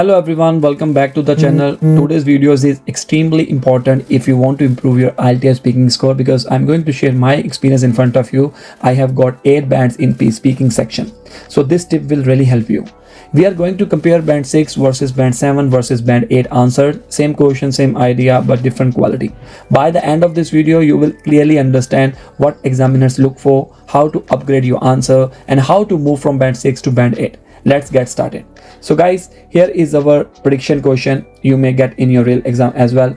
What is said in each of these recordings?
Hello everyone, welcome back to the channel. Today's videos is extremely important if you want to improve your IELTS speaking score, because I'm going to share my experience in front of you. I have got 8 bands in speaking section. So this tip will really help you. We are going to compare band 6 versus band 7 versus band 8 answered. Same question, same idea, but different quality. By the end of this video, you will clearly understand what examiners look for, how to upgrade your answer, and how to move from band 6 to band 8. Let's get started. So guys, here is our prediction question you may get in your real exam as well.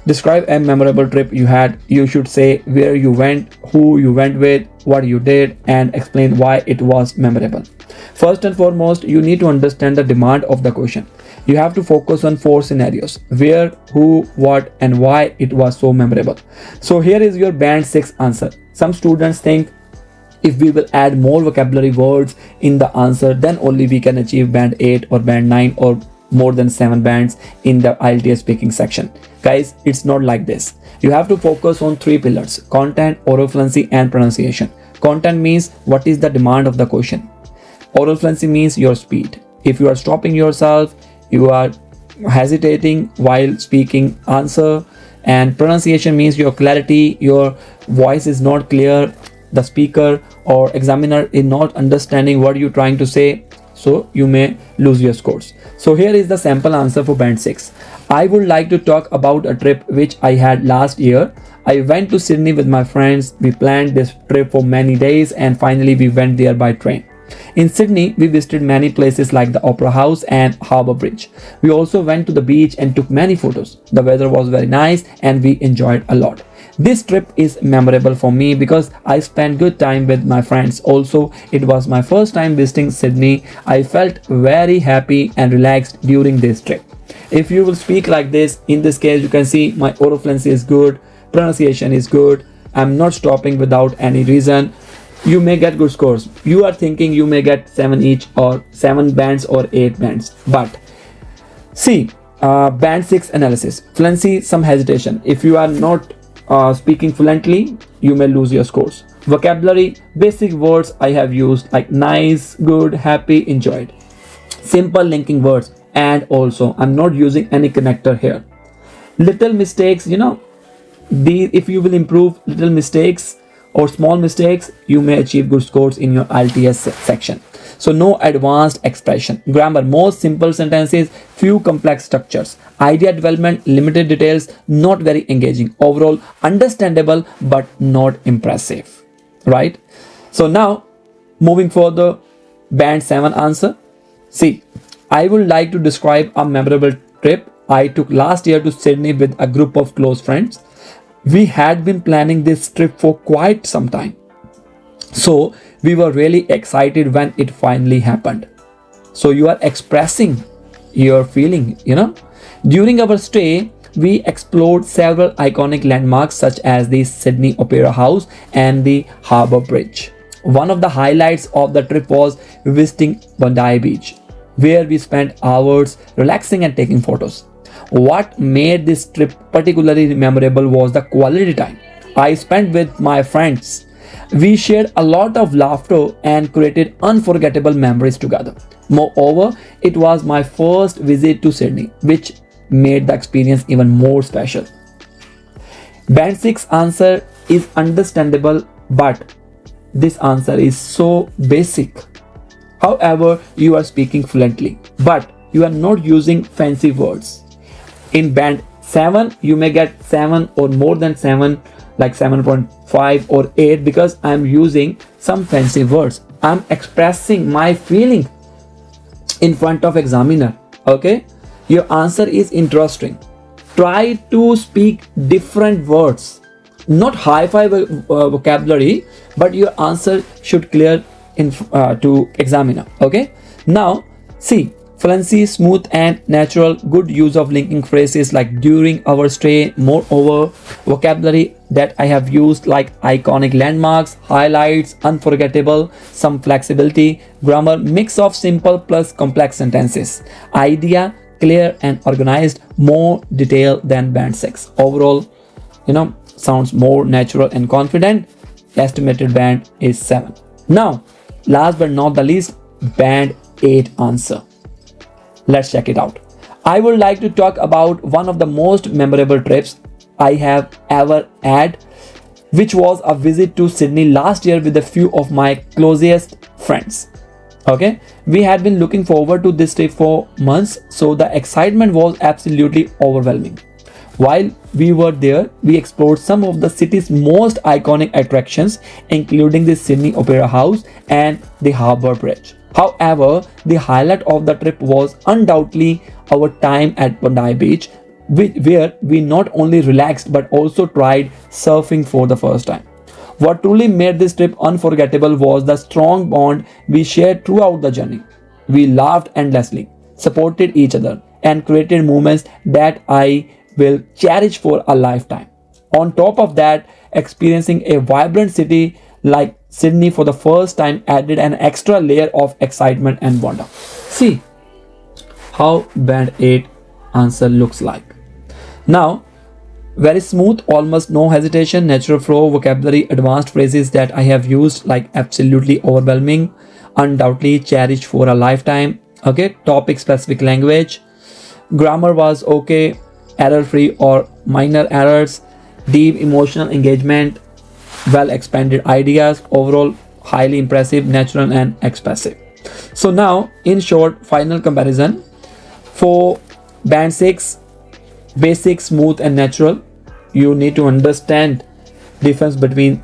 Describe a memorable trip you had. You should say where you went, who you went with, what you did, and explain why it was memorable. First and foremost, you need to understand the demand of the question. You have to focus on 4 scenarios: where, who, what, and why it was so memorable. So here is your band 6 answer. Some students think if we will add more vocabulary words in the answer, then only we can achieve band 8 or band 9 or more than 7 bands in the IELTS speaking section. Guys, it's not like this. You have to focus on 3 pillars: content, oral fluency, and pronunciation. Content means what is the demand of the question. Oral fluency means your speed. If you are stopping yourself, you are hesitating while speaking answer. And pronunciation means your clarity, your voice is not clear, the speaker or examiner is not understanding what you're trying to say, so you may lose your scores. So here is the sample answer for band 6. I would like to talk about a trip which I had last year. I went to Sydney with my friends. We planned this trip for many days and finally we went there by train. In Sydney, we visited many places like the Opera House and Harbour Bridge. We also went to the beach and took many photos. The weather was very nice and we enjoyed a lot. This trip is memorable for me because I spent good time with my friends. Also, it was my first time visiting Sydney. I felt very happy and relaxed during this trip. If you will speak like this, in this case, you can see my oral fluency is good, pronunciation is good. I'm not stopping without any reason. You may get good scores. You are thinking you may get 7 each or 7 bands or 8 bands. But see, band 6 analysis. Fluency, some hesitation. If you are not speaking fluently, you may lose your scores. Vocabulary, basic words I have used like nice, good, happy, enjoyed. Simple linking words, and also I'm not using any connector here. Little mistakes, if you will improve little mistakes or small mistakes, you may achieve good scores in your IELTS section. So no advanced expression. Grammar, most simple sentences, few complex structures. Idea development, limited details, not very engaging. Overall, understandable but not impressive. Right? So now, moving for the band 7 answer. See, I would like to describe a memorable trip I took last year to Sydney with a group of close friends. We had been planning this trip for quite some time. So we were really excited when it finally happened. So you are expressing your feeling, During our stay, we explored several iconic landmarks such as the Sydney Opera House and the Harbour Bridge. One of the highlights of the trip was visiting Bondi Beach, where we spent hours relaxing and taking photos. What made this trip particularly memorable was the quality time I spent with my friends. We shared a lot of laughter and created unforgettable memories together. Moreover, it was my first visit to Sydney, which made the experience even more special. Band 6 answer is understandable, but this answer is so basic. However, you are speaking fluently, but you are not using fancy words. In band 7, you may get 7 or more than 7, like 7.5 or 8, because I'm using some fancy words. I'm expressing my feeling in front of examiner. Okay, your answer is interesting. Try to speak different words, not hi-fi vocabulary, but your answer should clear in to examiner. Okay, now see, fluency, smooth and natural, good use of linking phrases like during our stay. Moreover, vocabulary that I have used like iconic landmarks, highlights, unforgettable, some flexibility. Grammar, mix of simple plus complex sentences. Idea, clear and organized, more detail than band 6. Overall, sounds more natural and confident. Estimated band is 7. Now, last but not the least, band 8 answer. Let's check it out. I would like to talk about one of the most memorable trips I have ever had, which was a visit to Sydney last year with a few of my closest friends. Okay, we had been looking forward to this trip for months, so the excitement was absolutely overwhelming. While we were there, we explored some of the city's most iconic attractions, including the Sydney Opera House and the Harbour Bridge. However, the highlight of the trip was undoubtedly our time at Bondi Beach, where we not only relaxed but also tried surfing for the first time. What truly made this trip unforgettable was the strong bond we shared throughout the journey. We laughed endlessly, supported each other, and created moments that I will cherish for a lifetime. On top of that, experiencing a vibrant city like Sydney for the first time added an extra layer of excitement and wonder. See how Band 8 answer looks like. Now, very smooth, almost no hesitation, natural flow, vocabulary, advanced phrases that I have used like absolutely overwhelming, undoubtedly cherished for a lifetime. Okay, topic specific language, grammar was okay, error free or minor errors, deep emotional engagement, well expanded ideas, overall highly impressive, natural and expressive. So now, in short, final comparison for band 6, basic, smooth and natural. You need to understand difference between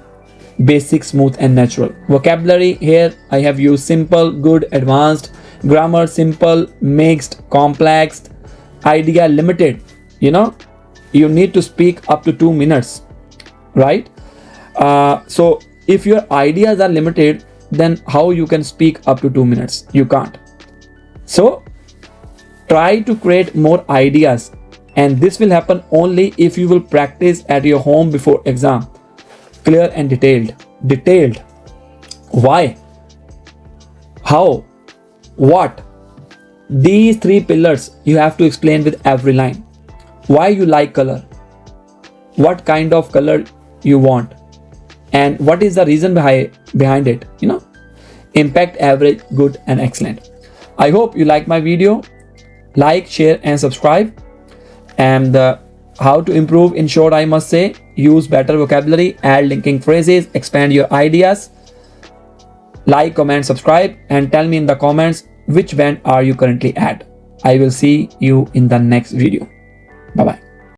basic, smooth and natural. Vocabulary, here I have used simple, good, advanced. Grammar, simple, mixed, complex. Idea, limited. You need to speak up to 2 minutes, right? So if your ideas are limited, then how you can speak up to 2 minutes? You can't. So try to create more ideas, and this will happen only if you will practice at your home before exam. Clear and detailed. Why, how, what, these 3 pillars you have to explain with every line. Why you like color, what kind of color you want, and what is the reason behind it. Impact, average, good and excellent. I hope you like my video. Like, share and subscribe. And how to improve, in short, I must say, use better vocabulary, add linking phrases, expand your ideas. Like, comment, subscribe and tell me in the comments which band are you currently at. I will see you in the next video. Bye bye.